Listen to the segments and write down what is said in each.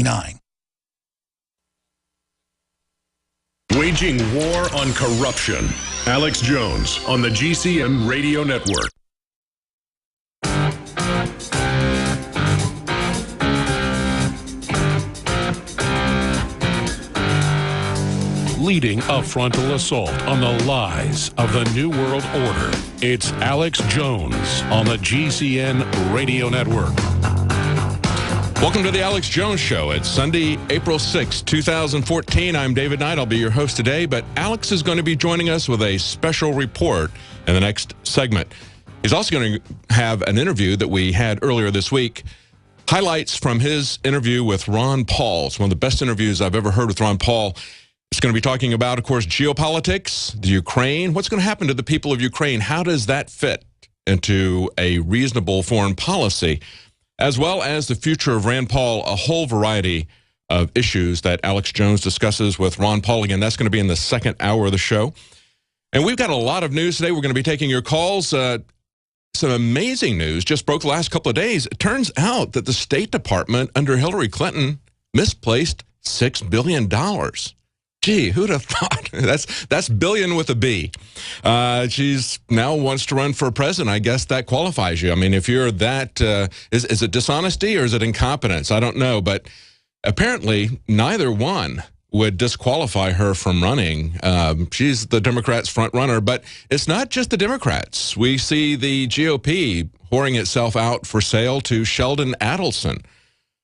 9. Waging war on corruption. Alex Jones on the GCN Radio Network. Leading a frontal assault on the lies of the New World Order. It's Alex Jones on the GCN Radio Network. Welcome to the Alex Jones Show. It's Sunday, April 6, 2014. I'm David Knight. I'll be your host today, but Alex is going to be joining us with a special report in the next segment. He's also going to have an interview that we had earlier this week. Highlights from his interview with Ron Paul. It's one of the best interviews I've ever heard with Ron Paul. It's going to be talking about, of course, geopolitics, the Ukraine. What's going to happen to the people of Ukraine? How does that fit into a reasonable foreign policy? As well as the future of Rand Paul, a whole variety of issues that Alex Jones discusses with Ron Paul. Again, that's going to be in the second hour of the show. And we've got a lot of news today. We're going to be taking your calls. Some amazing news just broke the last couple of days. It turns out that the State Department under Hillary Clinton misplaced $6 billion. Gee, who'd have thought? That's billion with a B. She's now wants to run for president. I guess that qualifies you. I mean, if you're that, is it dishonesty or is it incompetence? I don't know. But apparently neither one would disqualify her from running. She's the Democrats' front runner. But it's not just the Democrats. We see the GOP whoring itself out for sale to Sheldon Adelson.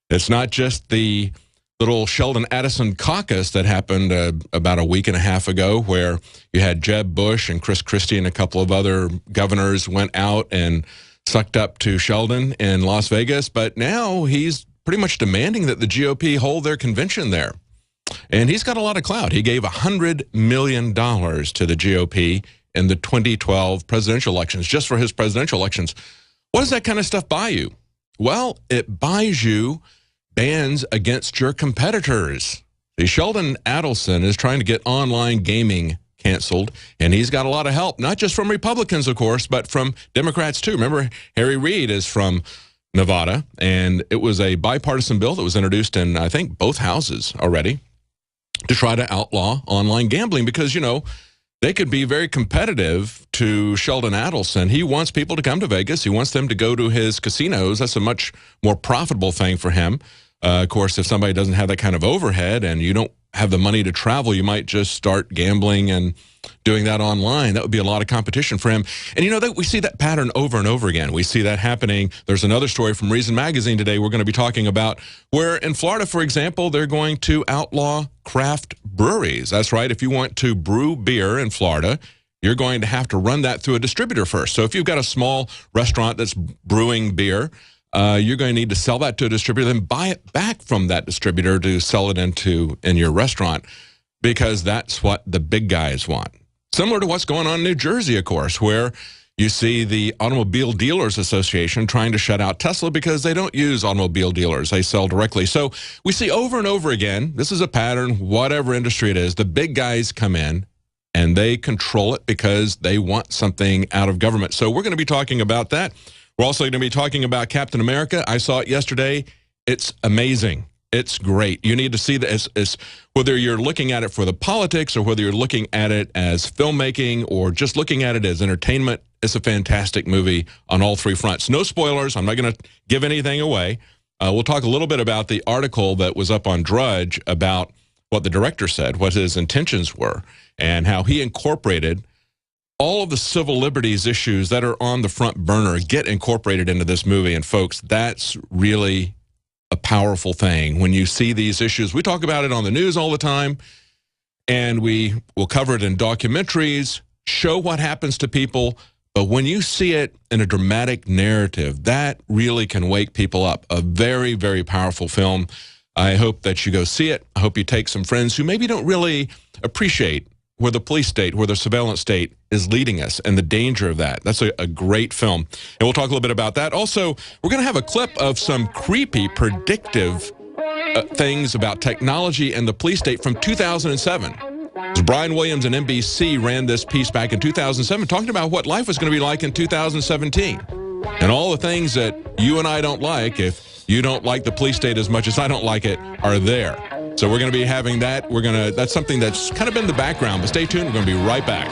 It's not just the little Sheldon Adelson caucus that happened about a week and a half ago, where you had Jeb Bush and Chris Christie and a couple of other governors went out and sucked up to Sheldon in Las Vegas. But now he's pretty much demanding that the GOP hold their convention there. And he's got a lot of clout. He gave $100 million to the GOP in the 2012 presidential elections, just for his presidential elections. What does that kind of stuff buy you? Well, it buys you bans against your competitors. See, Sheldon Adelson is trying to get online gaming canceled, and he's got a lot of help, not just from Republicans, of course, but from Democrats, too. Remember, Harry Reid is from Nevada, and it was a bipartisan bill that was introduced in, I think, both houses already to try to outlaw online gambling because, you know, they could be very competitive to Sheldon Adelson. He wants people to come to Vegas. He wants them to go to his casinos. That's a much more profitable thing for him. Of course, if somebody doesn't have that kind of overhead and you don't have the money to travel, you might just start gambling and doing that online. That would be a lot of competition for him. And, you know, we see that pattern over and over again. We see that happening. There's another story from Reason Magazine today we're going to be talking about where in Florida, for example, they're going to outlaw craft breweries. That's right. If you want to brew beer in Florida, you're going to have to run that through a distributor first. So if you've got a small restaurant that's brewing beer, you're going to need to sell that to a distributor, then buy it back from that distributor to sell it in your restaurant, because that's what the big guys want. Similar to what's going on in New Jersey, of course, where you see the Automobile Dealers Association trying to shut out Tesla because they don't use automobile dealers. They sell directly. So we see over and over again, this is a pattern, whatever industry it is, the big guys come in and they control it because they want something out of government. So we're going to be talking about that. We're also going to be talking about Captain America. I saw it yesterday. It's amazing. It's great. You need to see that whether you're looking at it for the politics or whether you're looking at it as filmmaking or just looking at it as entertainment. It's a fantastic movie on all three fronts. No spoilers. I'm not going to give anything away. We'll talk a little bit about the article that was up on Drudge about what the director said, what his intentions were, and how he incorporated all of the civil liberties issues that are on the front burner get incorporated into this movie. And folks, that's really a powerful thing. When you see these issues, we talk about it on the news all the time, and we will cover it in documentaries, show what happens to people. But when you see it in a dramatic narrative, that really can wake people up. A very, very powerful film. I hope that you go see it. I hope you take some friends who maybe don't really appreciate where the police state, where the surveillance state is leading us and the danger of that. That's a great film. And we'll talk a little bit about that. Also, we're going to have a clip of some creepy, predictive things about technology and the police state from 2007. Brian Williams and NBC ran this piece back in 2007 talking about what life was going to be like in 2017. And all the things that you and I don't like, if you don't like the police state as much as I don't like it, are there. So we're going to be having that. That's something that's kind of been in the background, but stay tuned. We're going to be right back.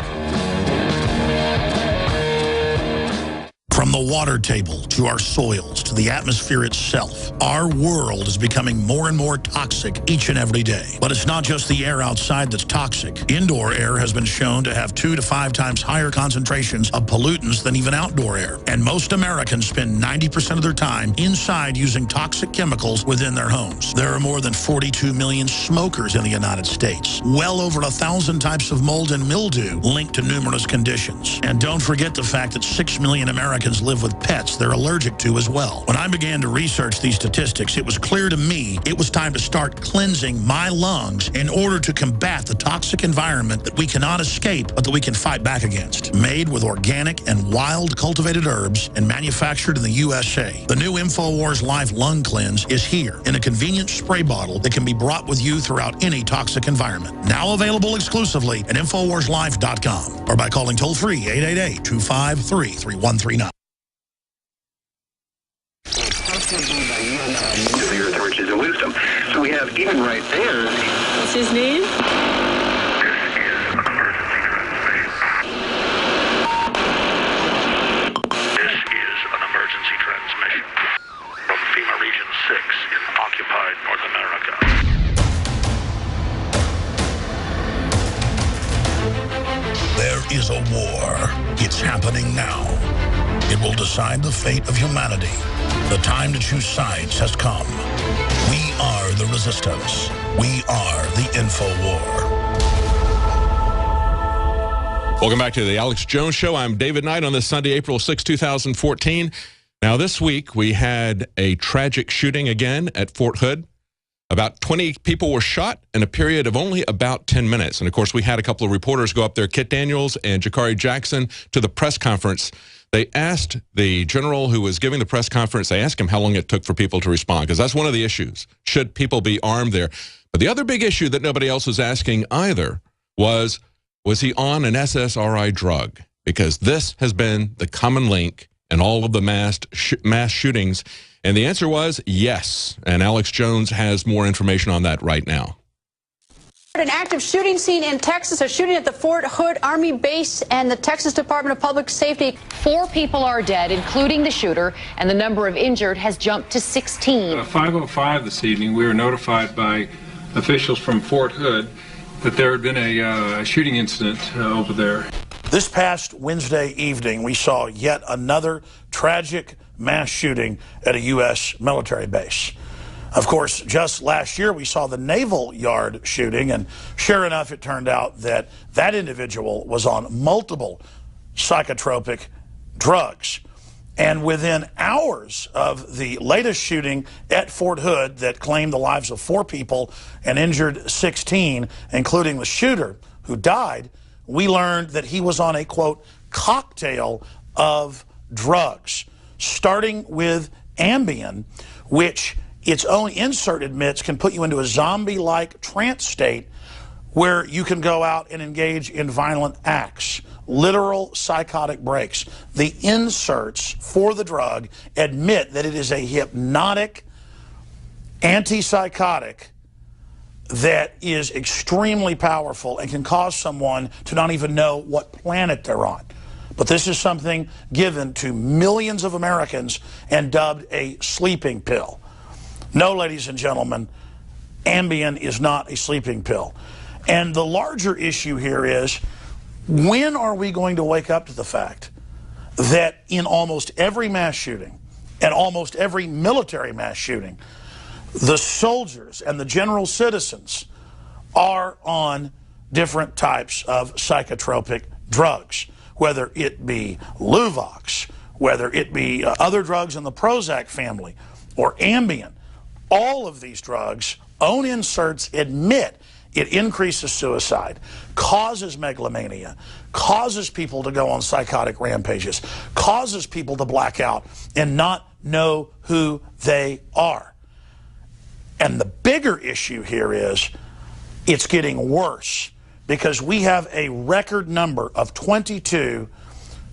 From the water table to our soils to the atmosphere itself, our world is becoming more and more toxic each and every day. But it's not just the air outside that's toxic. Indoor air has been shown to have 2 to 5 times higher concentrations of pollutants than even outdoor air. And most Americans spend 90% of their time inside using toxic chemicals within their homes. There are more than 42 million smokers in the United States. Well over 1,000 types of mold and mildew linked to numerous conditions. And don't forget the fact that 6 million Americans live with pets they're allergic to as well. When I began to research these statistics, it was clear to me it was time to start cleansing my lungs in order to combat the toxic environment that we cannot escape, but that we can fight back against. Made with organic and wild cultivated herbs and manufactured in the USA, the new InfoWars Life Lung Cleanse is here in a convenient spray bottle that can be brought with you throughout any toxic environment. Now available exclusively at InfoWarsLife.com or by calling toll-free 888-253-3139. The earth, riches, and wisdom. So we have even right there. What's his name? This is an emergency transmission from FEMA Region 6 in occupied North America. There is a war. It's happening now. It will decide the fate of humanity. The time to choose sides has come. We are the resistance. We are the InfoWar. Welcome back to the Alex Jones Show. I'm David Knight on this Sunday, April 6, 2014. Now, this week, we had a tragic shooting again at Fort Hood. About 20 people were shot in a period of only about 10 minutes. And, of course, we had a couple of reporters go up there, Kit Daniels and Jakari Jackson, to the press conference. They asked the general who was giving the press conference, they asked him how long it took for people to respond, because that's one of the issues. Should people be armed there? But the other big issue that nobody else was asking either was he on an SSRI drug? Because this has been the common link in all of the mass shootings. And the answer was yes. And Alex Jones has more information on that right now. An active shooting scene in Texas, a shooting at the Fort Hood Army base, and the Texas Department of Public Safety. 4 people are dead, including the shooter, and the number of injured has jumped to 16. 5:05 this evening, we were notified by officials from Fort Hood that there had been a shooting incident over there. This past Wednesday evening, we saw yet another tragic mass shooting at a U.S. military base. Of course, just last year, we saw the Naval Yard shooting, and sure enough, it turned out that that individual was on multiple psychotropic drugs. And within hours of the latest shooting at Fort Hood that claimed the lives of 4 people and injured 16, including the shooter who died, we learned that he was on a, quote, cocktail of drugs, starting with Ambien, which its own insert admits can put you into a zombie-like trance state where you can go out and engage in violent acts, literal psychotic breaks. The inserts for the drug admit that it is a hypnotic antipsychotic that is extremely powerful and can cause someone to not even know what planet they're on. But this is something given to millions of Americans and dubbed a sleeping pill. No, ladies and gentlemen, Ambien is not a sleeping pill. And the larger issue here is, when are we going to wake up to the fact that in almost every mass shooting and almost every military mass shooting, the soldiers and the general citizens are on different types of psychotropic drugs, whether it be Luvox, whether it be other drugs in the Prozac family, or Ambien. All of these drugs, own inserts admit it increases suicide, causes megalomania, causes people to go on psychotic rampages, causes people to black out and not know who they are. And the bigger issue here is it's getting worse, because we have a record number of 22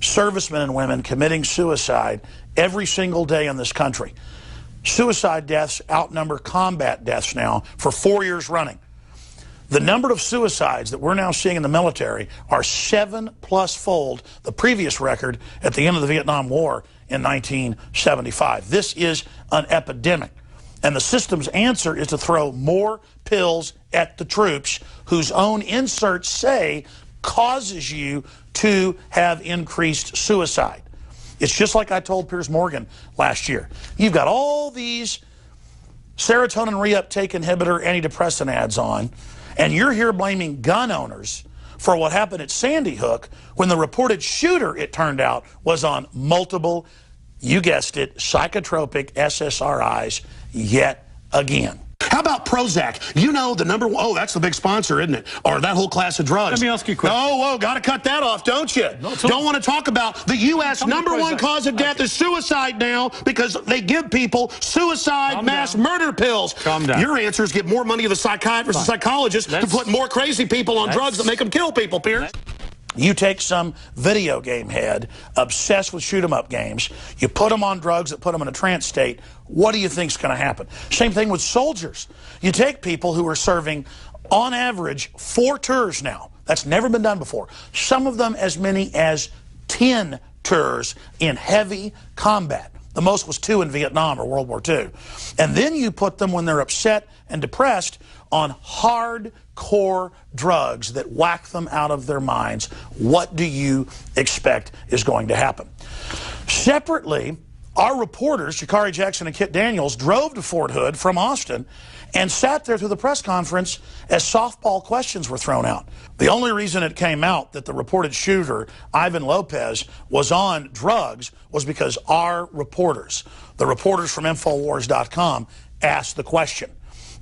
servicemen and women committing suicide every single day in this country. Suicide deaths outnumber combat deaths now for 4 years running. The number of suicides that we're now seeing in the military are 7+ fold the previous record at the end of the Vietnam War in 1975. This is an epidemic. And the system's answer is to throw more pills at the troops whose own inserts say causes you to have increased suicide. It's just like I told Piers Morgan last year. You've got all these serotonin reuptake inhibitor antidepressant ads on, and you're here blaming gun owners for what happened at Sandy Hook when the reported shooter, it turned out, was on multiple, you guessed it, psychotropic SSRIs yet again. How about Prozac? You know the number one, oh, that's the big sponsor, isn't it? Or that whole class of drugs. Let me ask you a question. Oh, got to cut that off, don't you? No, don't want to talk about the U.S. number one cause of death is suicide now because they give people suicide mass murder pills. Calm down. Your answer is give more money to the psychiatrists and psychologists to put more crazy people on drugs that make them kill people, Pierce. You take some video game head obsessed with shoot-'em-up games, you put them on drugs that put them in a trance state, what do you think's going to happen? Same thing with soldiers. You take people who are serving, on average, 4 tours now. That's never been done before. Some of them as many as 10 tours in heavy combat. The most was 2 in Vietnam or World War II. And then you put them when they're upset and depressed on hardcore drugs that whack them out of their minds. What do you expect is going to happen? Separately, our reporters, Sha'Carri Jackson and Kit Daniels, drove to Fort Hood from Austin and sat there through the press conference as softball questions were thrown out. The only reason it came out that the reported shooter, Ivan Lopez, was on drugs was because our reporters, the reporters from Infowars.com, asked the question.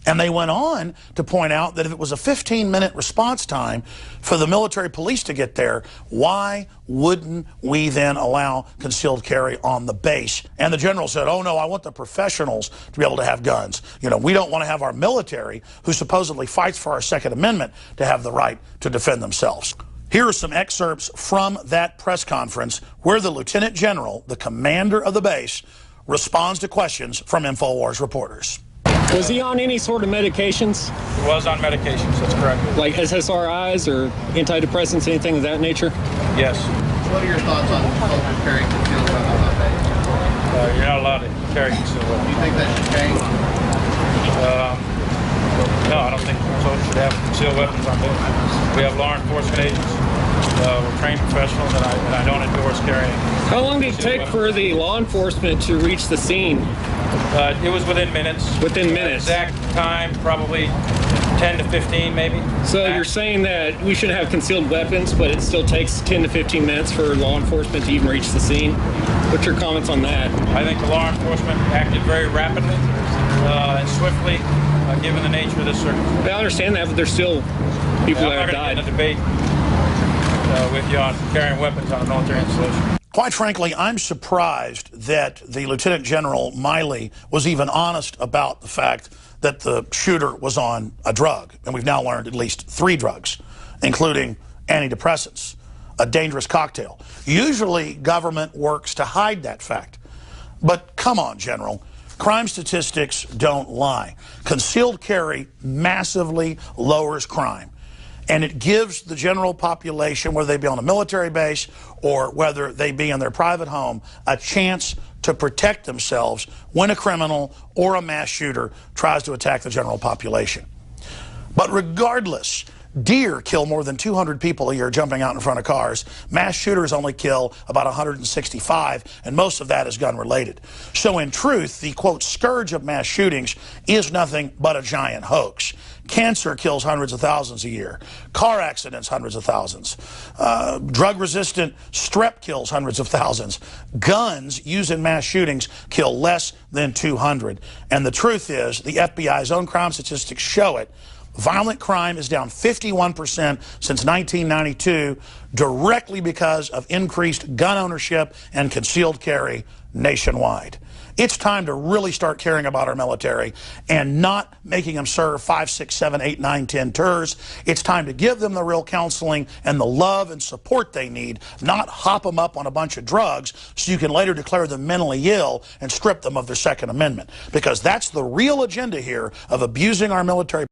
And they went on to point out that if it was a 15-minute response time for the military police to get there, why wouldn't we then allow concealed carry on the base? And the general said, oh, no, I want the professionals to be able to have guns. You know, we don't want to have our military, who supposedly fights for our Second Amendment, to have the right to defend themselves. Here are some excerpts from that press conference where the lieutenant general, the commander of the base, responds to questions from Infowars reporters. Was he on any sort of medications? He was on medications, that's correct. Like SSRIs or antidepressants, anything of that nature? Yes. What are your thoughts on soldiers carrying concealed weapons on base? You're not allowed to carry concealed weapons. Do you think that should change? No, I don't think soldiers should have concealed weapons on base. We have law enforcement agents. We're trained professionals, and I don't endorse carrying. How long did it take for the law enforcement to reach the scene? It was within minutes. Within minutes? Exact time, probably 10 to 15, maybe. So you're saying that we should have concealed weapons, but it still takes 10 to 15 minutes for law enforcement to even reach the scene? What's your comments on that? I think the law enforcement acted very rapidly and swiftly, given the nature of this circumstance. I understand that, but there's still people that have died. I'm not going to get in a debate with you on carrying weapons on a military installation. Quite frankly, I'm surprised that the Lieutenant General Miley was even honest about the fact that the shooter was on a drug. And we've now learned at least 3 drugs, including antidepressants, a dangerous cocktail. Usually, government works to hide that fact. But come on, General. Crime statistics don't lie. Concealed carry massively lowers crime. And it gives the general population, whether they be on a military base or whether they be in their private home, a chance to protect themselves when a criminal or a mass shooter tries to attack the general population. But regardless, deer kill more than 200 people a year jumping out in front of cars. Mass shooters only kill about 165, and most of that is gun-related. So in truth, the, quote, scourge of mass shootings is nothing but a giant hoax. Cancer kills hundreds of thousands a year. Car accidents, hundreds of thousands. Drug-resistant strep kills hundreds of thousands. Guns used in mass shootings kill less than 200. And the truth is, the FBI's own crime statistics show it. Violent crime is down 51% since 1992, directly because of increased gun ownership and concealed carry nationwide. It's time to really start caring about our military and not making them serve 5, 6, 7, 8, 9, 10 tours. It's time to give them the real counseling and the love and support they need, not hop them up on a bunch of drugs so you can later declare them mentally ill and strip them of their Second Amendment. Because that's the real agenda here of abusing our military.